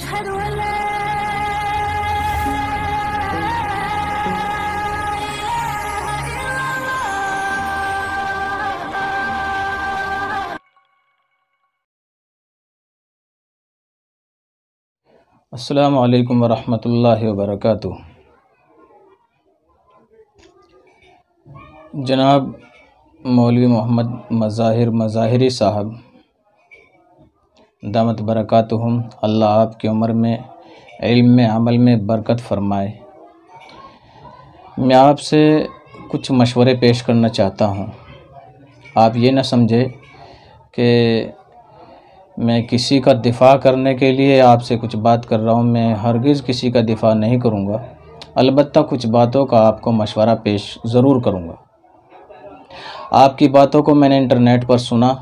أشهد أن لا السلام علیکم ورحمۃ اللہ وبرکاتہ۔ جناب مولوی محمد مظاہر مظاہری صاحب دامت برکاتہم، اللہ آپ کی عمر میں علم میں عمل میں برکت فرمائے۔ میں آپ سے کچھ مشورے پیش کرنا چاہتا ہوں۔ آپ یہ نہ سمجھے کہ میں کسی کا دفاع کرنے کے لیے آپ سے کچھ بات کر رہا ہوں، میں ہرگز کسی کا دفاع نہیں کروں گا، البتہ کچھ باتوں کا آپ کو مشورہ پیش ضرور کروں گا۔ آپ کی باتوں کو میں نے انٹرنیٹ پر سنا،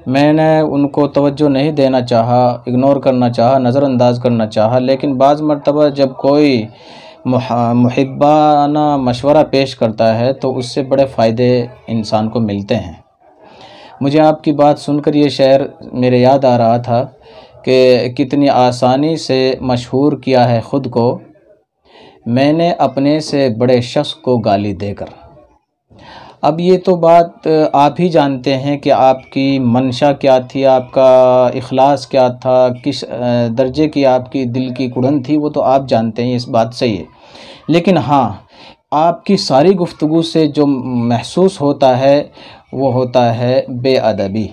میں نے ان کو توجہ نہیں دینا چاہا، اگنور کرنا چاہا، نظر انداز کرنا چاہا، لیکن بعض مرتبہ جب کوئی محبانہ مشورہ پیش کرتا ہے تو اس سے بڑے فائدے انسان کو ملتے ہیں۔ مجھے آپ کی بات سن کر یہ شعر میرے یاد آ رہا تھا کہ کتنی آسانی سے مشہور کیا ہے خود کو میں نے اپنے سے بڑے شخص کو گالی دے کر۔ اب یہ تو بات آپ ہی جانتے ہیں کہ آپ کی منشا کیا تھی، آپ کا اخلاص کیا تھا، کس درجے کی آپ کی دل کی کڑن تھی، وہ تو آپ جانتے ہیں، اس بات صحیح ہے۔ لیکن ہاں، آپ کی ساری گفتگو سے جو محسوس ہوتا ہے وہ ہوتا ہے بے ادبی۔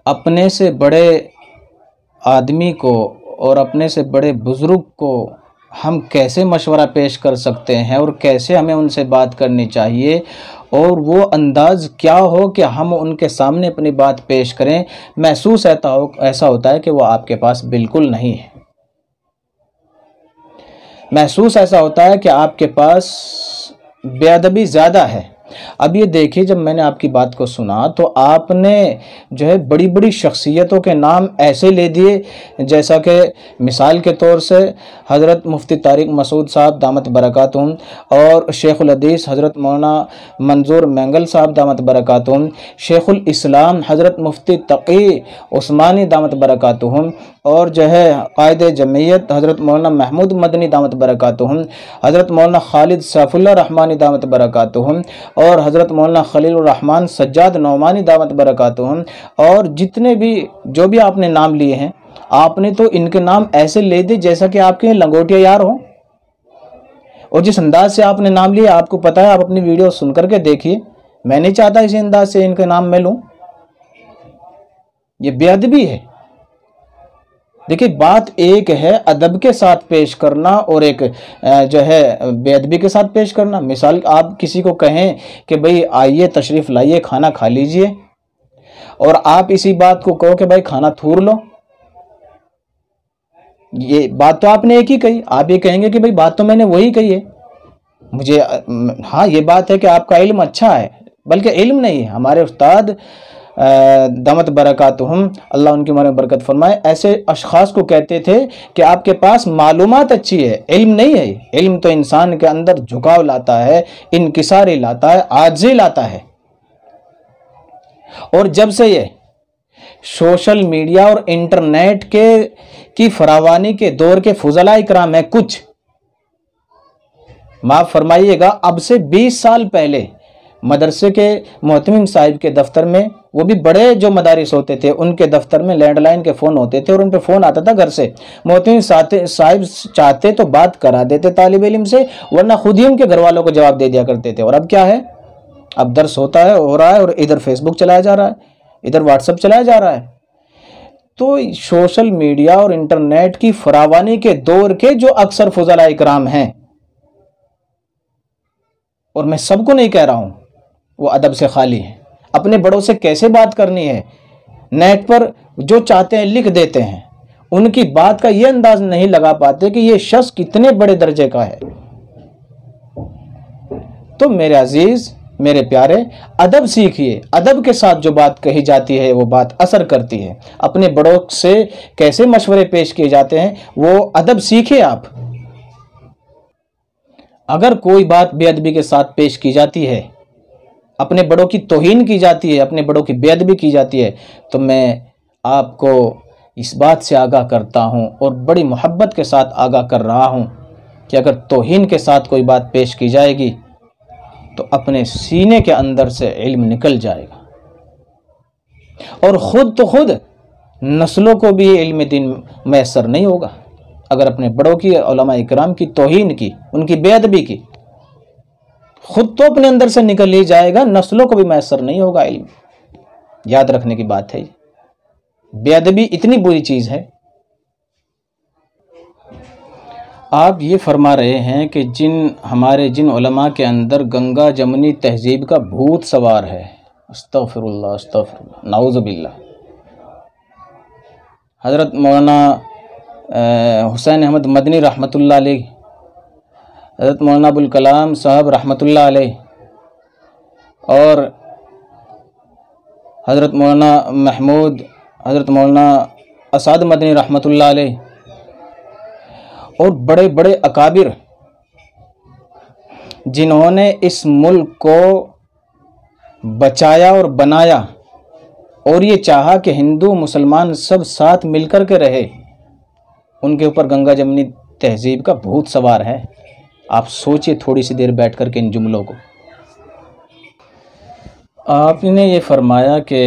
اپنے سے بڑے آدمی کو اور اپنے سے بڑے بزرگ کو ہم کیسے مشورہ پیش کر سکتے ہیں اور کیسے ہمیں ان سے بات کرنی چاہیے، اور وہ انداز کیا ہو کہ ہم ان کے سامنے اپنی بات پیش کریں، محسوس ایسا ہوتا ہے کہ وہ آپ کے پاس بالکل نہیں ہے۔ محسوس ایسا ہوتا ہے کہ آپ کے پاس بے ادبی زیادہ ہے۔ اب یہ دیکھیے، جب میں نے آپ کی بات کو سنا تو آپ نے جو ہے بڑی بڑی شخصیتوں کے نام ایسے لے دیے، جیسا کہ مثال کے طور سے حضرت مفتی طارق مسعود صاحب دامت برکاتہم، اور شیخ الحدیث حضرت مولانا منظور مینگل صاحب دامت برکاتہم، شیخ الاسلام حضرت مفتی تقی عثمانی دامت برکاتہم، اور جو ہے قائد جمعیت حضرت مولانا محمود مدنی دامت برکاتہم، حضرت مولانا خالد سیف اللہ رحمانی دامت برکاتہم، اور حضرت مولانا خلیل الرحمن سجاد نعمانی دامت برکاتہم، اور جتنے بھی جو بھی آپ نے نام لیے ہیں، آپ نے تو ان کے نام ایسے لے دے جیسا کہ آپ کے لنگوٹیا یار ہوں، اور جس انداز سے آپ نے نام لیے آپ کو پتہ ہے، آپ اپنی ویڈیو سن کر کے دیکھیے، میں نہیں چاہتا اسی انداز سے ان کے نام میں لوں، یہ بے ادبی ہے۔ دیکھیں، بات ایک ہے ادب کے ساتھ پیش کرنا اور ایک جو ہے بے ادبی کے ساتھ پیش کرنا۔ مثال، آپ کسی کو کہیں کہ بھئی آئیے تشریف لائیے کھانا کھا لیجئے، اور آپ اسی بات کو کہو کہ بھئی کھانا تھور لو، یہ بات تو آپ نے ایک ہی کہی، آپ یہ کہیں گے کہ بھئی بات تو میں نے وہی کہی ہے۔ مجھے ہاں یہ بات ہے کہ آپ کا علم اچھا ہے، بلکہ علم نہیں، ہمارے استاد دامت برکاتہم اللہ ان کی عمر میں برکت فرمائے ایسے اشخاص کو کہتے تھے کہ آپ کے پاس معلومات اچھی ہے، علم نہیں ہے۔ علم تو انسان کے اندر جھکاؤ لاتا ہے، انکساری لاتا ہے، عاجزی لاتا ہے۔ اور جب سے یہ سوشل میڈیا اور انٹرنیٹ کی فراوانی کے دور کے فضلاء اکرام ہیں، کچھ معاف فرمائیے گا، اب سے 20 سال پہلے مدرسے کے محتمم صاحب کے دفتر میں، وہ بھی بڑے جو مدارس ہوتے تھے ان کے دفتر میں لینڈ لائن کے فون ہوتے تھے، اور ان پہ فون آتا تھا گھر سے، محتمم صاحب چاہتے تو بات کرا دیتے طالب علم سے، ورنہ خود ہی ان کے گھر والوں کو جواب دے دیا کرتے تھے۔ اور اب کیا ہے، اب درس ہوتا ہے، ہو رہا ہے، اور ادھر فیس بک چلایا جا رہا ہے، ادھر واٹس ایپ چلایا جا رہا ہے۔ تو سوشل میڈیا اور انٹرنیٹ کی فراوانی کے دور کے جو اکثر فضلاء اکرام ہیں، اور میں سب کو نہیں کہہ رہا ہوں، وہ ادب سے خالی ہیں۔ اپنے بڑوں سے کیسے بات کرنی ہے، نیٹ پر جو چاہتے ہیں لکھ دیتے ہیں، ان کی بات کا یہ انداز نہیں لگا پاتے کہ یہ شخص کتنے بڑے درجے کا ہے۔ تو میرے عزیز، میرے پیارے، ادب سیکھیے، ادب کے ساتھ جو بات کہی جاتی ہے وہ بات اثر کرتی ہے۔ اپنے بڑوں سے کیسے مشورے پیش کیے جاتے ہیں وہ ادب سیکھیں آپ۔ اگر کوئی بات بے ادبی کے ساتھ پیش کی جاتی ہے، اپنے بڑوں کی توہین کی جاتی ہے، اپنے بڑوں کی بے ادبی کی جاتی ہے، تو میں آپ کو اس بات سے آگاہ کرتا ہوں اور بڑی محبت کے ساتھ آگاہ کر رہا ہوں کہ اگر توہین کے ساتھ کوئی بات پیش کی جائے گی تو اپنے سینے کے اندر سے علم نکل جائے گا، اور خود تو خود نسلوں کو بھی علم دین میسر نہیں ہوگا اگر اپنے بڑوں کی، علماء اکرام کی توہین کی، ان کی بے ادبی کی۔ خود تو اپنے اندر سے نکل ہی جائے گا، نسلوں کو بھی میسر نہیں ہوگا علم۔ یاد رکھنے کی بات ہے، بے ادبی اتنی بری چیز ہے۔ آپ یہ فرما رہے ہیں کہ ہمارے جن علماء کے اندر گنگا جمنی تہذیب کا بھوت سوار ہے، استغفر اللہ استغفر اللہ، نعوذ باللہ۔ حضرت مولانا حسین احمد مدنی رحمۃ اللہ علیہ، حضرت مولانا ابوالکلام صاحب رحمۃ اللہ علیہ، اور حضرت مولانا محمود، حضرت مولانا اسعد مدنی رحمۃ اللہ علیہ، اور بڑے بڑے اکابر جنہوں نے اس ملک کو بچایا اور بنایا، اور یہ چاہا کہ ہندو مسلمان سب ساتھ مل کر کے رہے، ان کے اوپر گنگا جمنی تہذیب کا بھوت سوار ہے۔ آپ سوچئے تھوڑی سی دیر بیٹھ کر کے ان جملوں کو۔ آپ نے یہ فرمایا کہ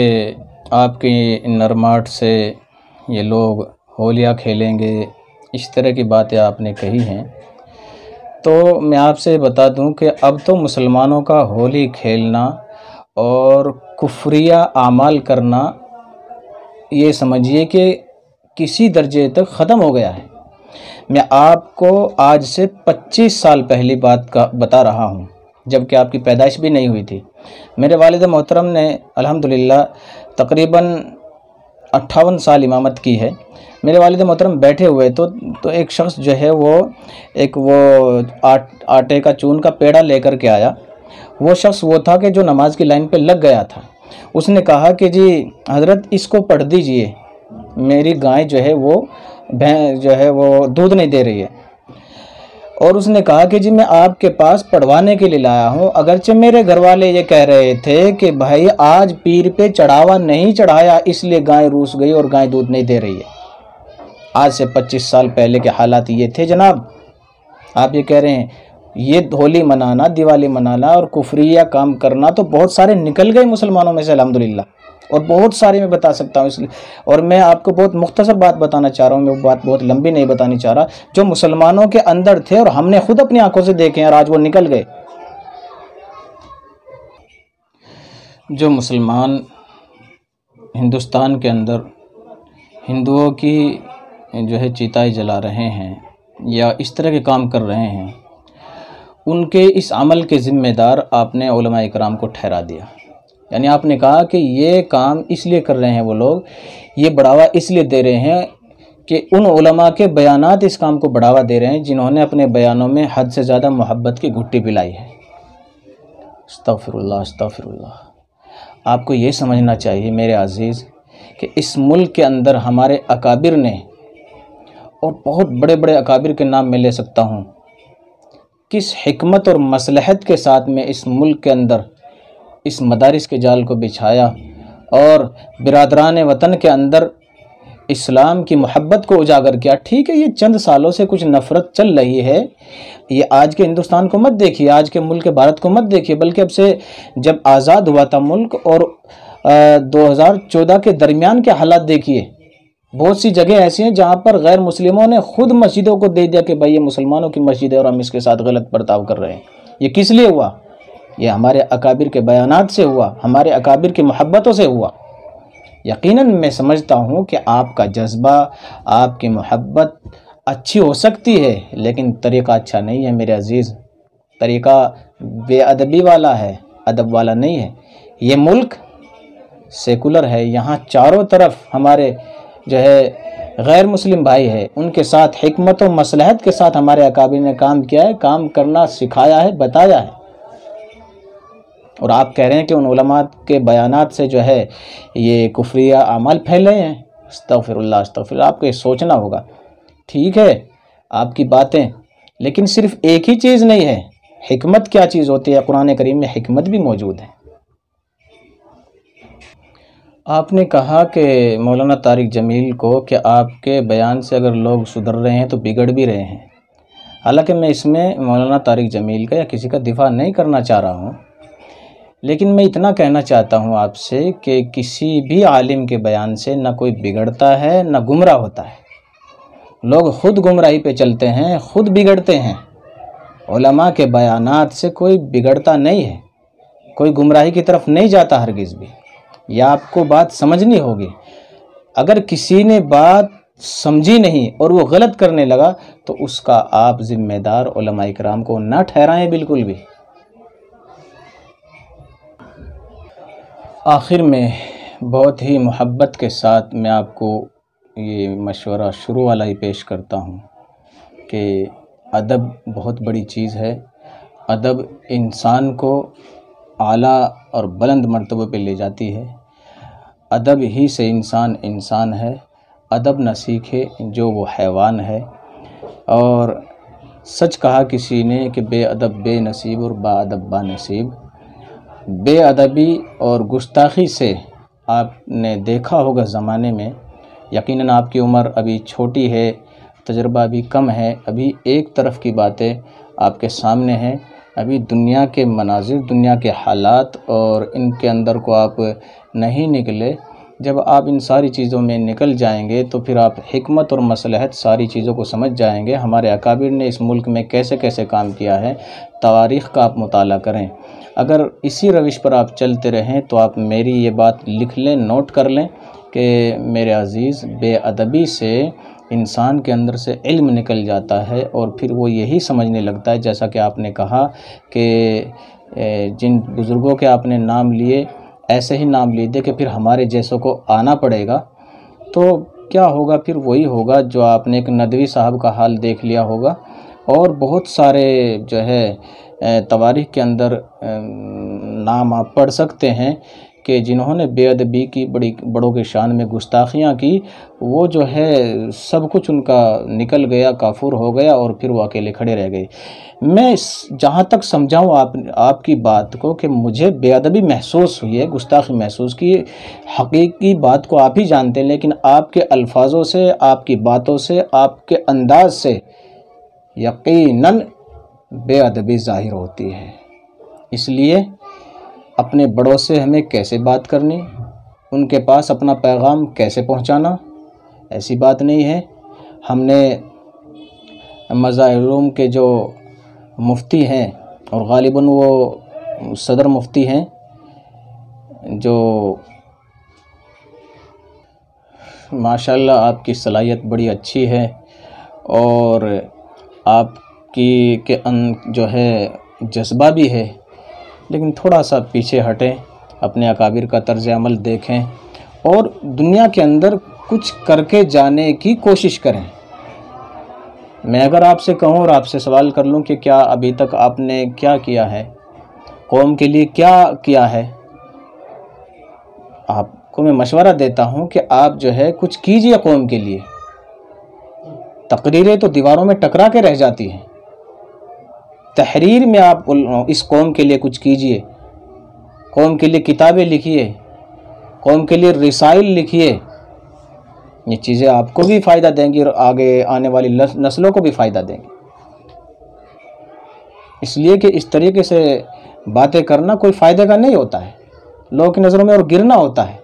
آپ کی نرماٹ سے یہ لوگ ہولیاں کھیلیں گے، اس طرح کی باتیں آپ نے کہی ہیں، تو میں آپ سے بتا دوں کہ اب تو مسلمانوں کا ہولی کھیلنا اور کفریہ اعمال کرنا یہ سمجھیے کہ کسی درجے تک ختم ہو گیا ہے۔ میں آپ کو آج سے 25 سال پہلی بات کا بتا رہا ہوں، جب کہ آپ کی پیدائش بھی نہیں ہوئی تھی۔ میرے والد محترم نے الحمدللہ تقریباً 58 سال امامت کی ہے۔ میرے والد محترم بیٹھے ہوئے تو ایک شخص جو ہے وہ آٹے کا چون کا پیڑا لے کر کے آیا۔ وہ شخص وہ تھا کہ جو نماز کی لائن پہ لگ گیا تھا۔ اس نے کہا کہ جی حضرت اس کو پڑھ دیجئے، میری گائے جو ہے وہ دودھ نہیں دے رہی ہے۔ اور اس نے کہا کہ جی میں آپ کے پاس پڑھوانے کے لیے لایا ہوں، اگرچہ میرے گھر والے یہ کہہ رہے تھے کہ بھائی آج پیر پہ چڑھاوا نہیں چڑھایا اس لیے گائے روس گئی اور گائے دودھ نہیں دے رہی ہے۔ آج سے 25 سال پہلے کے حالات یہ تھے جناب۔ آپ یہ کہہ رہے ہیں یہ ہولی منانا، دیوالی منانا اور کفریہ کام کرنا تو بہت سارے نکل گئے مسلمانوں میں سے الحمدللہ، اور بہت سارے میں بتا سکتا ہوں اس لیے، اور میں آپ کو بہت مختصر بات بتانا چاہ رہا ہوں، میں بات بہت لمبی نہیں بتانی چاہ رہا، جو مسلمانوں کے اندر تھے اور ہم نے خود اپنی آنکھوں سے دیکھے ہیں اور آج وہ نکل گئے۔ جو مسلمان ہندوستان کے اندر ہندوؤں کی جو ہے چیتائیں جلا رہے ہیں یا اس طرح کے کام کر رہے ہیں، ان کے اس عمل کے ذمہ دار آپ نے علماء اکرام کو ٹھہرا دیا۔ یعنی آپ نے کہا کہ یہ کام اس لیے کر رہے ہیں وہ لوگ، یہ بڑھاوا اس لیے دے رہے ہیں کہ ان علماء کے بیانات اس کام کو بڑھاوا دے رہے ہیں جنہوں نے اپنے بیانوں میں حد سے زیادہ محبت کی گھٹی پلائی ہے۔ استغفر اللہ استغفر اللہ۔ آپ کو یہ سمجھنا چاہیے میرے عزیز کہ اس ملک کے اندر ہمارے اکابر نے، اور بہت بڑے بڑے اکابر کے نام میں لے سکتا ہوں، کس حکمت اور مصلحت کے ساتھ میں اس ملک کے اندر اس مدارس کے جال کو بچھایا اور برادران وطن کے اندر اسلام کی محبت کو اجاگر کیا۔ ٹھیک ہے، یہ چند سالوں سے کچھ نفرت چل رہی ہے، یہ آج کے ہندوستان کو مت دیکھیے، آج کے ملک بھارت کو مت دیکھیے، بلکہ اب سے جب آزاد ہوا تھا ملک اور 2014 کے درمیان کے حالات دیکھیے۔ بہت سی جگہیں ایسی ہیں جہاں پر غیر مسلموں نے خود مسجدوں کو دے دیا کہ بھائی یہ مسلمانوں کی مسجد ہے اور ہم اس کے ساتھ غلط برتاؤ کر رہے ہیں۔ یہ کس لیے ہوا؟ یہ ہمارے اکابر کے بیانات سے ہوا، ہمارے اکابر کی محبتوں سے ہوا۔ یقیناً میں سمجھتا ہوں کہ آپ کا جذبہ، آپ کی محبت اچھی ہو سکتی ہے، لیکن طریقہ اچھا نہیں ہے میرے عزیز۔ طریقہ بے ادبی والا ہے، ادب والا نہیں ہے۔ یہ ملک سیکولر ہے، یہاں چاروں طرف ہمارے جو ہے غیر مسلم بھائی ہے، ان کے ساتھ حکمت و مصلحت کے ساتھ ہمارے اکابر نے کام کیا ہے، کام کرنا سکھایا ہے، بتایا ہے۔ اور آپ کہہ رہے ہیں کہ ان علماء کے بیانات سے جو ہے یہ کفریہ اعمال پھیل رہے ہیں۔ استغفر اللہ استغفر اللہ۔ آپ کو یہ سوچنا ہوگا۔ ٹھیک ہے آپ کی باتیں، لیکن صرف ایک ہی چیز نہیں ہے۔ حکمت کیا چیز ہوتی ہے؟ قرآن کریم میں حکمت بھی موجود ہے۔ آپ نے کہا کہ مولانا طارق جمیل کو کہ آپ کے بیان سے اگر لوگ سدھر رہے ہیں تو بگڑ بھی رہے ہیں۔ حالانکہ میں اس میں مولانا طارق جمیل کا یا کسی کا دفاع نہیں کرنا چاہ رہا ہوں، لیکن میں اتنا کہنا چاہتا ہوں آپ سے کہ کسی بھی عالم کے بیان سے نہ کوئی بگڑتا ہے نہ گمراہ ہوتا ہے۔ لوگ خود گمراہی پہ چلتے ہیں، خود بگڑتے ہیں۔ علماء کے بیانات سے کوئی بگڑتا نہیں ہے، کوئی گمراہی کی طرف نہیں جاتا ہرگز بھی۔ یا آپ کو بات سمجھنی ہوگی۔ اگر کسی نے بات سمجھی نہیں اور وہ غلط کرنے لگا تو اس کا آپ ذمہ دار علماء کرام کو نہ ٹھہرائیں بالکل بھی۔ آخر میں بہت ہی محبت کے ساتھ میں آپ کو یہ مشورہ شروع والا ہی پیش کرتا ہوں کہ ادب بہت بڑی چیز ہے۔ ادب انسان کو اعلیٰ اور بلند مرتبے پہ لے جاتی ہے۔ ادب ہی سے انسان ہے۔ ادب نہ سیکھے جو وہ حیوان ہے۔ اور سچ کہا کسی نے کہ بے ادب بے نصیب اور با ادب با نصیب۔ بے ادبی اور گستاخی سے آپ نے دیکھا ہوگا زمانے میں، یقیناً آپ کی عمر ابھی چھوٹی ہے، تجربہ بھی کم ہے، ابھی ایک طرف کی باتیں آپ کے سامنے ہیں، ابھی دنیا کے مناظر، دنیا کے حالات اور ان کے اندر کو آپ نہیں نکلے۔ جب آپ ان ساری چیزوں میں نکل جائیں گے تو پھر آپ حکمت اور مصلحت ساری چیزوں کو سمجھ جائیں گے۔ ہمارے اکابر نے اس ملک میں کیسے کیسے کام کیا ہے، تواریخ کا آپ مطالعہ کریں۔ اگر اسی روش پر آپ چلتے رہیں تو آپ میری یہ بات لکھ لیں، نوٹ کر لیں کہ میرے عزیز، بے ادبی سے انسان کے اندر سے علم نکل جاتا ہے اور پھر وہ یہی سمجھنے لگتا ہے، جیسا کہ آپ نے کہا کہ جن بزرگوں کے آپ نے نام لیے ایسے ہی نام لیجیے کہ پھر ہمارے جیسوں کو آنا پڑے گا، تو کیا ہوگا؟ پھر وہی ہوگا جو آپ نے ایک ندوی صاحب کا حال دیکھ لیا ہوگا، اور بہت سارے جو ہے تواریخ کے اندر نام آپ پڑھ سکتے ہیں کہ جنہوں نے بے ادبی کی، بڑوں کے شان میں گستاخیاں کی، وہ جو ہے سب کچھ ان کا نکل گیا، کافور ہو گیا اور پھر وہ اکیلے کھڑے رہ گئے۔ میں جہاں تک سمجھاؤں آپ کی بات کو کہ مجھے بے ادبی محسوس ہوئی ہے، گستاخی محسوس کی، حقیقی بات کو آپ ہی جانتے ہیں، لیکن آپ کے الفاظوں سے، آپ کی باتوں سے، آپ کے انداز سے یقیناً بے ادبی ظاہر ہوتی ہے۔ اس لیے اپنے بڑوں سے ہمیں کیسے بات کرنی، ان کے پاس اپنا پیغام کیسے پہنچانا، ایسی بات نہیں ہے۔ ہم نے مظاہر العلوم کے جو مفتی ہیں، اور غالباً وہ صدر مفتی ہیں، جو ماشاءاللہ آپ کی صلاحیت بڑی اچھی ہے اور آپ کی جو ہے جذبہ بھی ہے، لیکن تھوڑا سا پیچھے ہٹیں، اپنے اکابر کا طرز عمل دیکھیں اور دنیا کے اندر کچھ کر کے جانے کی کوشش کریں۔ میں اگر آپ سے کہوں اور آپ سے سوال کر لوں کہ کیا ابھی تک آپ نے کیا کیا ہے، قوم کے لیے کیا کیا ہے، آپ کو میں مشورہ دیتا ہوں کہ آپ جو ہے کچھ کیجئے قوم کے لیے۔ تقریریں تو دیواروں میں ٹکرا کے رہ جاتی ہیں، تحریر میں آپ اس قوم کے لیے کچھ کیجئے، قوم کے لیے کتابیں لکھیے، قوم کے لیے رسائل لکھیے۔ یہ چیزیں آپ کو بھی فائدہ دیں گی اور آگے آنے والی نسلوں کو بھی فائدہ دیں گی۔ اس لیے کہ اس طریقے سے باتیں کرنا کوئی فائدہ کا نہیں ہوتا ہے، لوگوں کی نظروں میں اور گرنا ہوتا ہے۔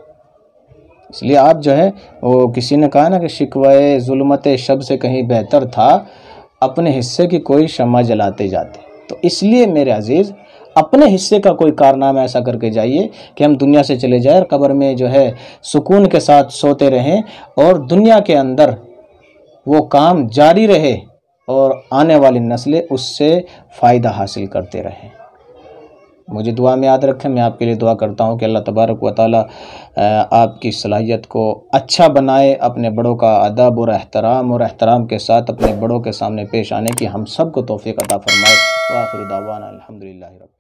اس لیے آپ جو ہے، وہ کسی نے کہا نا کہ شکوائے ظلمت شب سے کہیں بہتر تھا اپنے حصے کی کوئی شمع جلاتے جاتے۔ تو اس لیے میرے عزیز، اپنے حصے کا کوئی کارنامہ ایسا کر کے جائیے کہ ہم دنیا سے چلے جائیں اور قبر میں جو ہے سکون کے ساتھ سوتے رہیں، اور دنیا کے اندر وہ کام جاری رہے اور آنے والی نسلیں اس سے فائدہ حاصل کرتے رہیں۔ مجھے دعا میں یاد رکھیں، میں آپ کے لیے دعا کرتا ہوں کہ اللہ تبارک و تعالی آپ کی صلاحیت کو اچھا بنائے، اپنے بڑوں کا ادب اور احترام کے ساتھ اپنے بڑوں کے سامنے پیش آنے کی ہم سب کو توفیق عطا فرمائے۔ وآخر دعوانا الحمدللہ رب